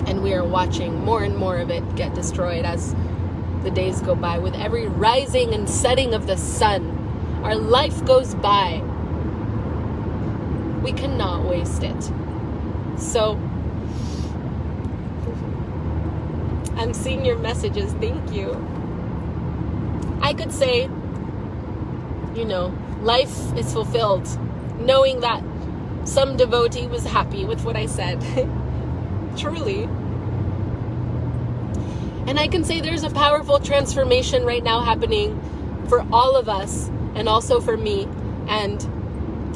and we are watching more and more of it get destroyed as the days go by. With every rising and setting of the sun, our life goes by. We cannot waste it. So, I'm seeing your messages. Thank you. I could say, life is fulfilled, knowing that some devotee was happy with what I said. Truly. And I can say there's a powerful transformation right now happening for all of us, and also for me. And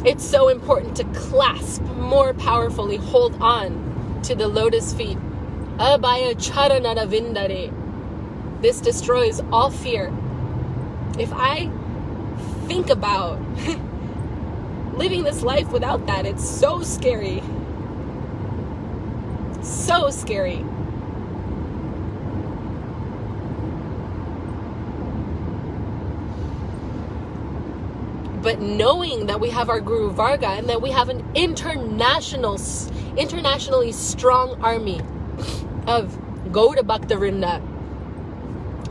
it's so important to clasp more powerfully, hold on to the lotus feet. Abhaya charanara vindare. This destroys all fear. If I think about living this life without that, it's so scary. So scary. But knowing that we have our Guru Varga and that we have an internationally strong army of Gauda Bhakta Vrinda,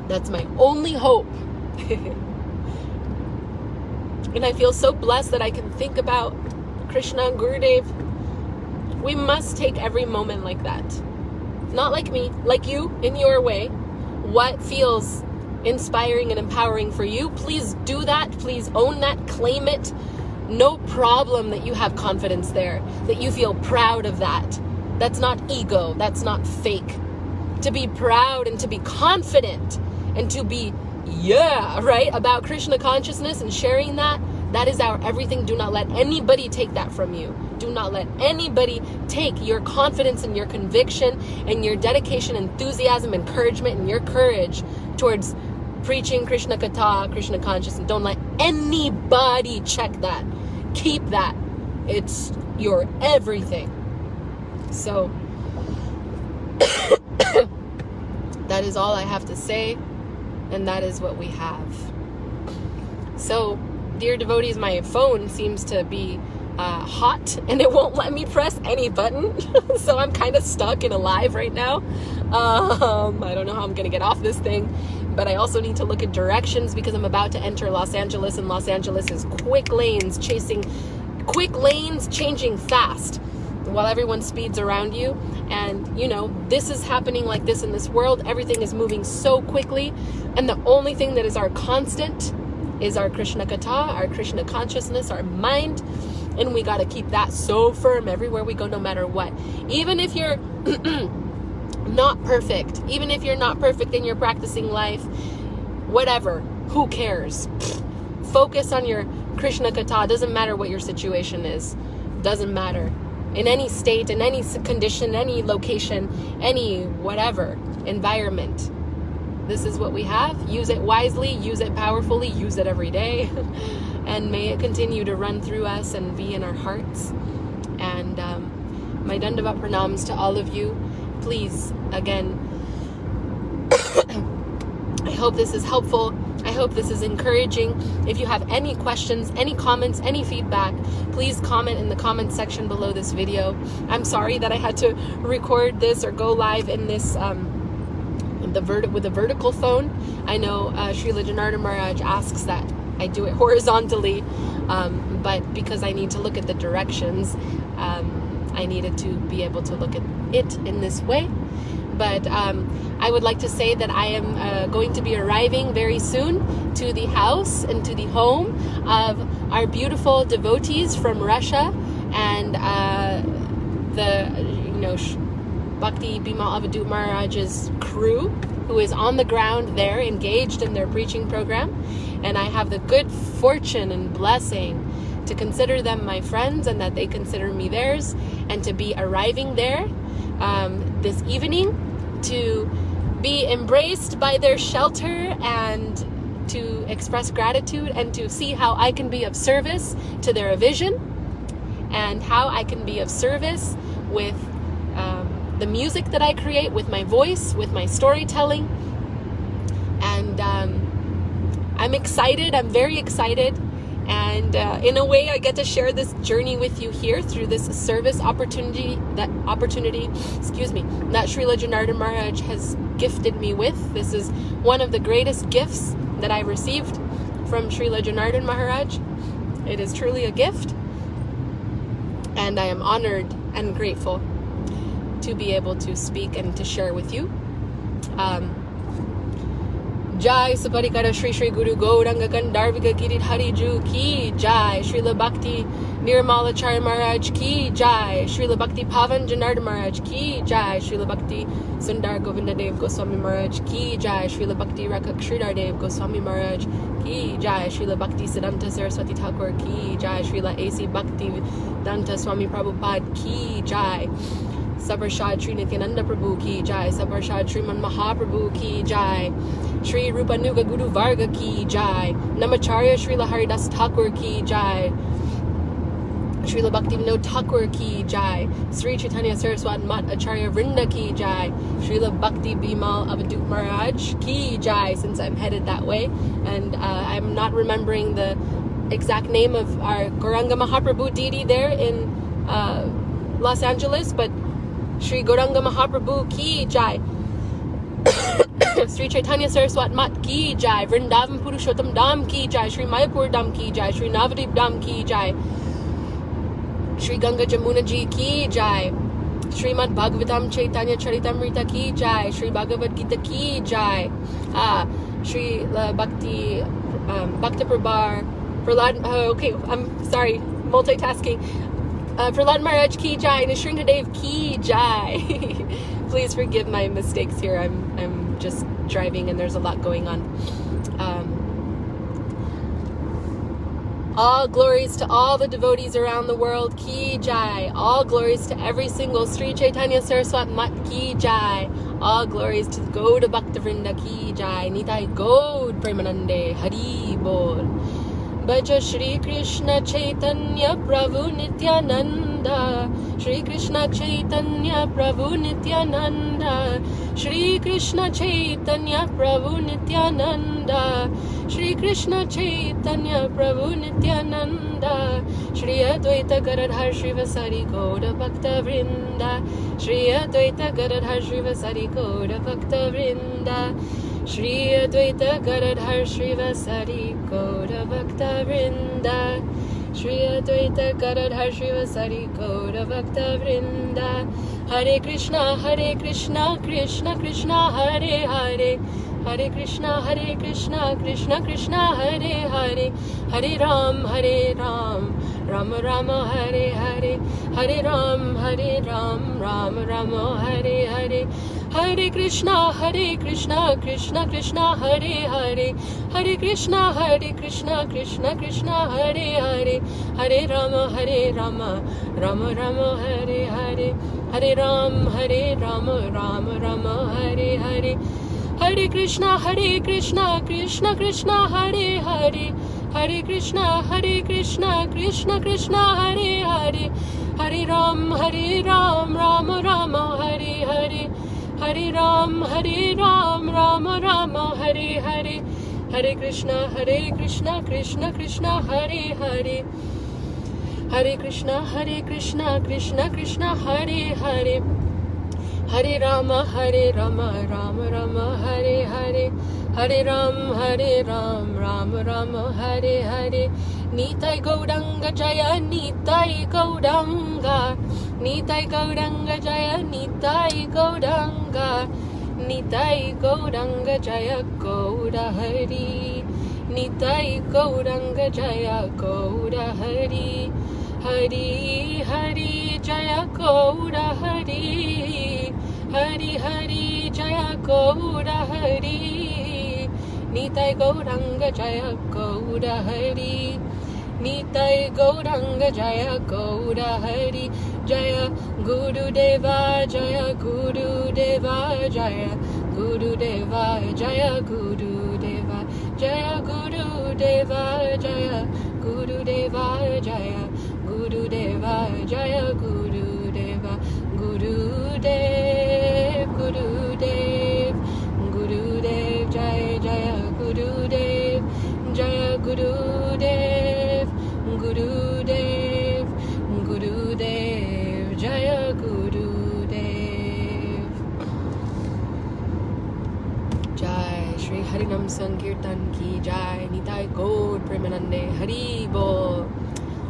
that's my only hope. And I feel so blessed that I can think about Krishna and Gurudev. We must take every moment like that. Not like me, like you, in your way. What feels inspiring and empowering for you, please do that. Please own that, claim it. No problem that you have confidence there, that you feel proud of that. That's not ego, that's not fake. To be proud and to be confident and to be, right, about Krishna consciousness and sharing that, that is our everything. Do not let anybody take that from you. Do not let anybody take your confidence and your conviction and your dedication, enthusiasm, encouragement, and your courage towards preaching Krishna Katha, Krishna consciousness. Don't let anybody check that. Keep that. It's your everything. So that is all I have to say, and that is what we have. So, dear devotees, my phone seems to be hot and it won't let me press any button. So I'm kind of stuck in a live right now. I don't know how I'm going to get off this thing, but I also need to look at directions because I'm about to enter Los Angeles, and Los Angeles is quick lanes, changing fast while everyone speeds around you. And you know, this is happening like this in this world. Everything is moving so quickly, and the only thing that is our constant is our Krishna Katha, our Krishna consciousness, our mind. And we got to keep that so firm everywhere we go, no matter what. Even if you're not perfect, even if you're not perfect in your practicing life, whatever, who cares? Focus on your Krishna Katha. Doesn't matter what your situation is. Doesn't matter. In any state, in any condition, any location, any whatever environment. This is what we have. Use it wisely, use it powerfully, use it every day. And may it continue to run through us and be in our hearts. And my Dandavat pranams to all of you. Please, again, I hope this is helpful. I hope this is encouraging. If you have any questions, any comments, any feedback, please comment in the comment section below this video. I'm sorry that I had to record this or go live in this with a vertical phone. I know Srila Janardhan Maharaj asks that I do it horizontally, but because I need to look at the directions, I needed to be able to look at it in this way. But I would like to say that I am going to be arriving very soon to the house and to the home of our beautiful devotees from Russia and Bhakti Bimal Avadut Maharaj's crew, who is on the ground there engaged in their preaching program. And I have the good fortune and blessing to consider them my friends and that they consider me theirs, and to be arriving there this evening to be embraced by their shelter and to express gratitude and to see how I can be of service to their vision and how I can be of service with the music that I create, with my voice, with my storytelling. And I'm excited. I'm very excited. And in a way, I get to share this journey with you here through this service opportunity that Srila Janardhan Maharaj has gifted me with. This is one of the greatest gifts that I received from Srila Janardhan Maharaj. It is truly a gift. And I am honored and grateful to be able to speak and to share with you. Jai Saparikara Shri Shri Guru Gauranga Gandarvika Girit Hari Ju Ki Jai, Srila Bhakti Nirmala Acharya Maharaj Ki Jai, Srila Bhakti Pavan Janardhan Maharaj Ki Jai, Srila Bhakti Sundar Govinda Dev Goswami Maharaj Ki Jai, Srila Bhakti Rakha Sridhar Dev Goswami Maharaj Ki Jai, Srila Bhakti Siddhanta Saraswati Thakur Ki Jai, Srila A.C. Bhakti Danta Swami Prabhupada Ki Jai, Sabarshad Sri Nityananda Prabhu Ki Jai, Sabarshad Sriman Mahaprabhu Ki Jai, Sri Rupanuga Guru Varga Ki Jai, Namacharya Srila Haridas Thakur Ki Jai, Srila Bhakti Vinod Thakur Ki Jai, Sri Chaitanya Saraswat Mat Acharya Vrinda Ki Jai, Srila Bhakti Bimal Avadut Maharaj Ki Jai, since I'm headed that way, and I'm not remembering the exact name of our Gauranga Mahaprabhu deity there in Los Angeles, but Sri Gauranga Mahaprabhu Ki Jai. Sri Chaitanya Saraswat Mat ki jai, Vrindavan Purushottam Dham ki jai, Sri Mayapur Dham ki jai, Sri Navadip Dham ki jai, Sri Ganga Jamuna ji ki jai, Srimad Bhagavatam Chaitanya Charitamrita ki jai, Sri Bhagavad Gita ki jai, Sri Bhakti Bhakta Prabhar, Prahlad, okay, I'm sorry, multitasking, Prahlad Maharaj ki jai, Nrisimha ki jai. Please forgive my mistakes here. I'm just driving and there's a lot going on. All glories to all the devotees around the world, ki jai. All glories to every single Sri Chaitanya Saraswat Mat ki jai. All glories to Gauda Bhakta Vrinda ki jai. Nitai Gaud Premanande Hari Bol. Bhaja Shri Krishna Chaitanya Prabhu Nityananda. Shri Krishna Chaitanya Prabhu Nityananda. Shri Krishna Chaitanya Prabhu Nityananda. Shri Krishna Chaitanya Prabhu Nityananda. Shri Advaita Gadadhar Srivasari Gauda Bhakta Vrinda. Shri Advaita Gadadhar Srivasari Gauda Bhakta Vrinda. Shri Advaita Gadadhar Srivasari Gauda Bhakta Vrinda. Shri Advaita Gadadhar Srivasari Gauda Bhakta Vrinda. Hare Krishna, Krishna Krishna, Hare Hare. Hare Krishna, Krishna Krishna, Hare Hare. Hare Ram, Rama Rama, Hare Hare. Hare Ram, Rama Rama, Hare Hare. Hare Krishna, Krishna Krishna, Hare Hare. Hare Krishna, Krishna Krishna, Hare Hare. Hare Rama, Rama Rama, Hare Hare. Hare Ram, Rama Rama, Hare Hare. Hare Krishna, Krishna Krishna, Hare Hare. Hare Krishna, Krishna Krishna, Hare Hare. Hare Ram, Rama Rama, Hare Hare. Hare Ram, Rama Rama, Hare Hare. Hare Krishna, Krishna Krishna, Hare Hare. Hare Krishna, Krishna Krishna, Hare Hare. Hare Rama, Rama Rama, Hare Hare. Hare Ram, Rama Rama, Hare Hare. Nitai Gauranga Jaya, Nitai Gauranga. Nitai Gauranga Jaya, Nitai Gauranga. Nitai Gauranga Jaya, Gaura Hari. Nitai Gauranga Jaya, Gaura Hari. Hari Hari Jaya Gaura Hari. Hari Hari Jaya Gaura Hari. Nitai Gauranga Jaya Gaura Hari. Nitai Gauranga Jaya Gaura Hari. Jaya Gurudeva, Jaya Gurudeva, Jaya Gurudeva, Jaya Gurudeva, Jaya Gurudeva, Jaya Gurudeva, Jaya Gurudeva, Jaya Gurudeva, Gurudev, Gurudev, Gurudev, Jaya Jaya Gurudev, Jaya Gurudev, Gurudev, Gurudev, Jaya Gurudev. Jai Shri Harinam Sankirtan ki Jai. Nitai Gaur Premanande Hari Bol.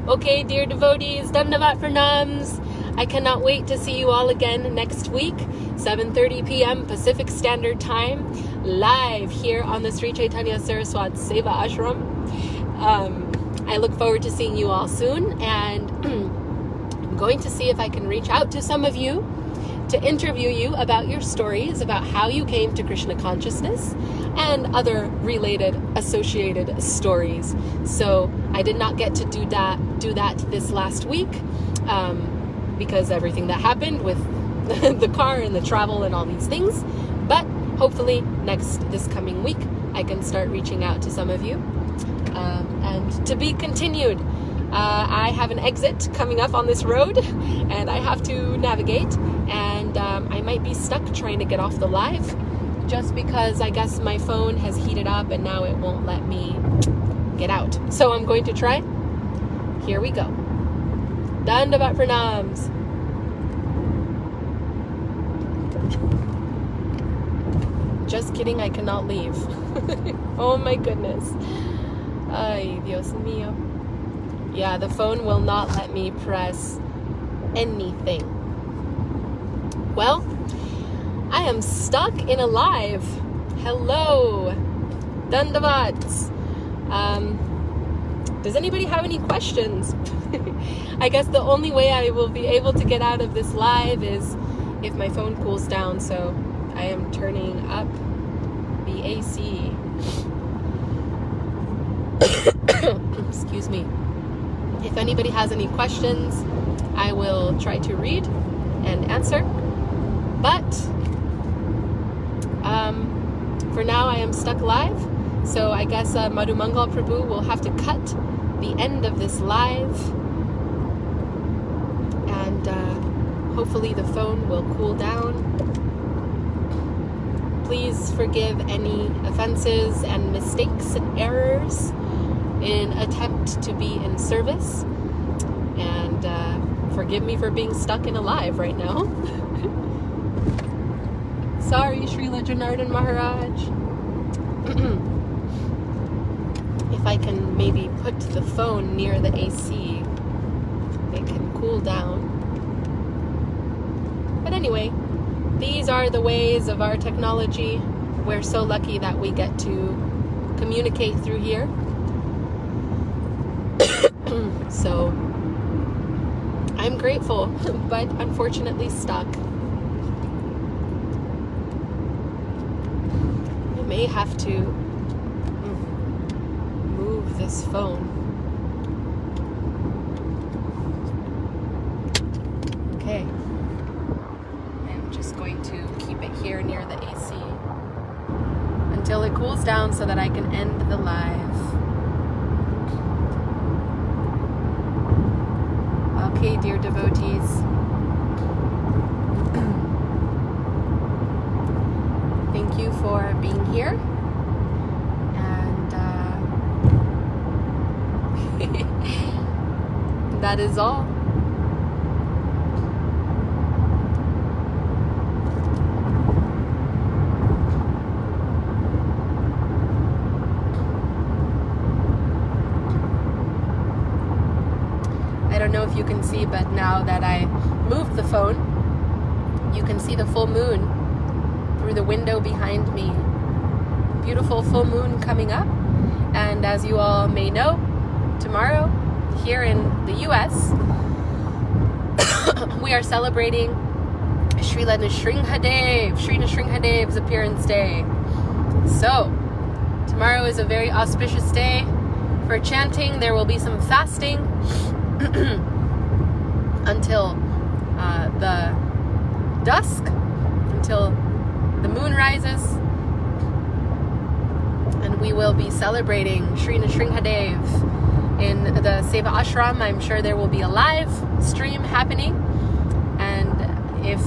Okay, dear devotees, Dandavat Pranams. I cannot wait to see you all again next week, 7:30 p.m. Pacific Standard Time, live here on the Sri Chaitanya Saraswat Seva Ashram. I look forward to seeing you all soon, and I'm going to see if I can reach out to some of you to interview you about your stories, about how you came to Krishna consciousness, and other related associated stories. So I did not get to do that this last week because everything that happened with the car and the travel and all these things. But hopefully this coming week I can start reaching out to some of you. And to be continued. I have an exit coming up on this road and I have to navigate, and I might be stuck trying to get off the live just because I guess my phone has heated up and now it won't let me get out. So I'm going to try. Here we go. Dandavat Pranams. Just kidding, I cannot leave. Oh my goodness. Ay, Dios mío. Yeah, the phone will not let me press anything. Well, I am stuck in a live. Hello. Dandavats. Does anybody have any questions? I guess the only way I will be able to get out of this live is if my phone cools down, so I am turning up the AC. Excuse me. If anybody has any questions, I will try to read and answer. But for now, I am stuck live. So I guess Madhu Mangal Prabhu will have to cut the end of this live. And hopefully the phone will cool down. Please forgive any offenses and mistakes and errors in attempt to be in service. And forgive me for being stuck in a live right now. Sorry, Srila Janardhan Maharaj. If I can maybe put the phone near the AC, it can cool down. But anyway, these are the ways of our technology. We're so lucky that we get to communicate through here. So I'm grateful, but unfortunately stuck. I may have to move this phone. Okay. I'm just going to keep it here near the AC until it cools down so that I can end the live. Okay, dear devotees. Thank you for being here. And that is all. I don't know if you can see, but now that I moved the phone, you can see the full moon through the window behind me. Beautiful full moon coming up. And as you all may know, tomorrow here in the US, we are celebrating Sri Nrisimhadev's appearance day. So tomorrow is a very auspicious day for chanting. There will be some fasting until the dusk, until the moon rises, and we will be celebrating Sri Nrisimhadev in the Seva Ashram. I'm sure there will be a live stream happening, and if,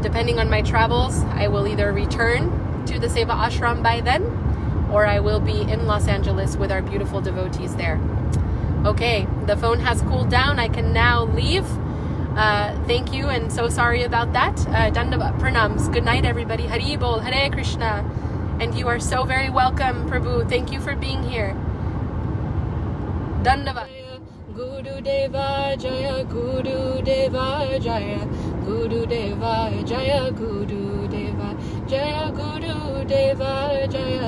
depending on my travels, I will either return to the Seva Ashram by then, or I will be in Los Angeles with our beautiful devotees there. Okay, the phone has cooled down. I can now leave. Thank you, and so sorry about that. Dandavat pranams. Good night, everybody. Hari Bol, Hare Krishna. And you are so very welcome, Prabhu. Thank you for being here. Dandavat. Gurudeva Jaya, Gurudeva Jaya, Gurudeva Jaya, Gurudeva Jaya, Gurudeva Jaya.